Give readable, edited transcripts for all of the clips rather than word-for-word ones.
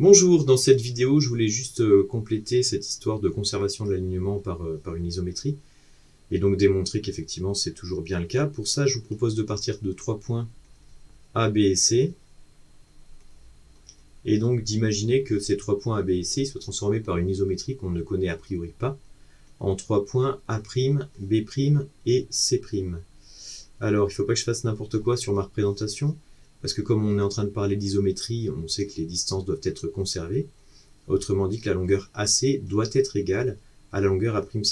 Bonjour, dans cette vidéo, je voulais juste compléter cette histoire de conservation de l'alignement par une isométrie, et donc démontrer qu'effectivement c'est toujours bien le cas. Pour ça, je vous propose de partir de 3 points A, B et C, et donc d'imaginer que ces 3 points A, B et C soient transformés par une isométrie qu'on ne connaît a priori pas, en 3 points A', B' et C'. Alors, il ne faut pas que je fasse n'importe quoi sur ma représentation, parce que comme on est en train de parler d'isométrie, on sait que les distances doivent être conservées. Autrement dit que la longueur AC doit être égale à la longueur A'C'.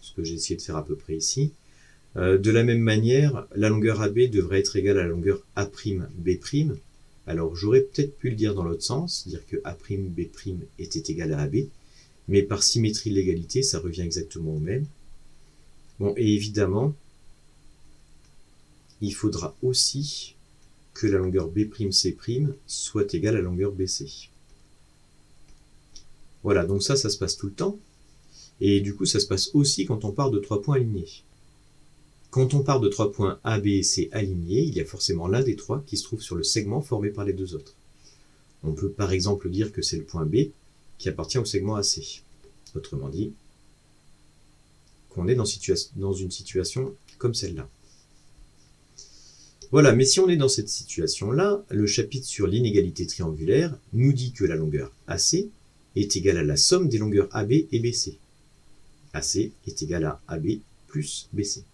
Ce que j'ai essayé de faire à peu près ici. De la même manière, la longueur AB devrait être égale à la longueur A'B'. Alors j'aurais peut-être pu le dire dans l'autre sens, dire que A'B' était égal à AB, mais par symétrie de l'égalité, ça revient exactement au même. Bon, et évidemment, il faudra aussi que la longueur B'C' soit égale à la longueur BC. Voilà, donc ça se passe tout le temps. Et du coup, ça se passe aussi quand on part de 3 points alignés. Quand on part de 3 points A, B et C alignés, il y a forcément l'un des 3 qui se trouve sur le segment formé par les 2 autres. On peut par exemple dire que c'est le point B qui appartient au segment AC. Autrement dit, qu'on est dans une situation comme celle-là. Voilà, mais si on est dans cette situation-là, le chapitre sur l'inégalité triangulaire nous dit que la longueur AC est égale à la somme des longueurs AB et BC. AC est égal à AB plus BC.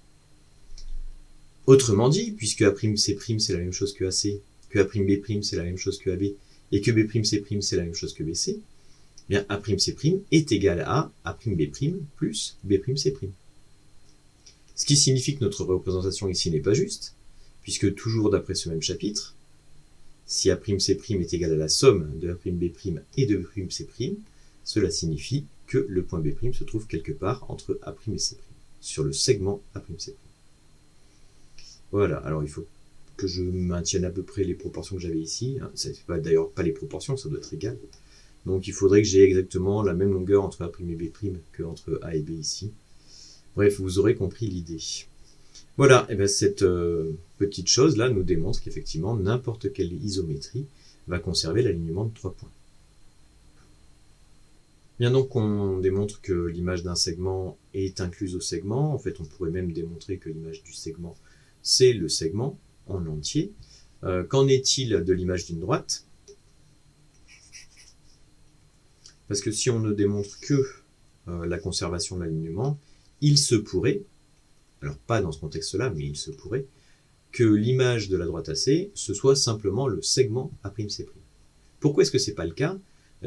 Autrement dit, puisque A'C' c'est la même chose que AC, que A'B' c'est la même chose que AB, et que B'C' c'est la même chose que BC, eh bien A'C' est égal à A'B' plus B'C'. Ce qui signifie que notre représentation ici n'est pas juste, puisque toujours d'après ce même chapitre, si A'C' est égal à la somme de A'B' et de B'C', cela signifie que le point B' se trouve quelque part entre A' et C', sur le segment A'C'. Voilà, alors il faut que je maintienne à peu près les proportions que j'avais ici. Ça ne fait d'ailleurs pas les proportions, ça doit être égal. Donc il faudrait que j'ai exactement la même longueur entre A' et B' qu'entre A et B ici. Bref, vous aurez compris l'idée. Voilà, et bien cette petite chose-là nous démontre qu'effectivement, n'importe quelle isométrie va conserver l'alignement de 3 points. Bien, donc on démontre que l'image d'un segment est incluse au segment. En fait, on pourrait même démontrer que l'image du segment, c'est le segment en entier. Qu'en est-il de l'image d'une droite? Parce que si on ne démontre que la conservation de l'alignement, il se pourrait, alors pas dans ce contexte-là, mais il se pourrait, que l'image de la droite AC, ce soit simplement le segment A'C'. Pourquoi est-ce que ce n'est pas le cas?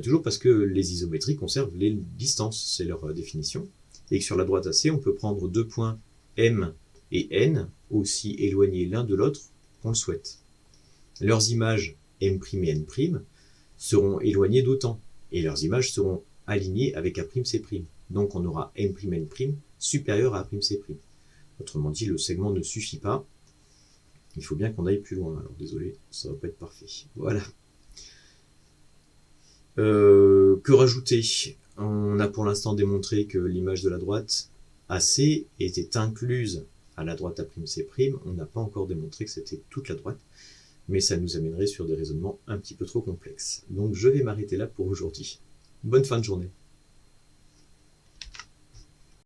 Toujours parce que les isométries conservent les distances, c'est leur définition, et que sur la droite AC, on peut prendre 2 points M et N, aussi éloignés l'un de l'autre qu'on le souhaite. Leurs images M' et N' seront éloignées d'autant, et leurs images seront alignées avec A'C'. Donc on aura M', N' supérieur à A'C'. Autrement dit, le segment ne suffit pas. Il faut bien qu'on aille plus loin. Alors désolé, ça ne va pas être parfait. Voilà. Que rajouter? On a pour l'instant démontré que l'image de la droite AC était incluse à la droite A'C'. On n'a pas encore démontré que c'était toute la droite, mais ça nous amènerait sur des raisonnements un petit peu trop complexes. Donc je vais m'arrêter là pour aujourd'hui. Bonne fin de journée.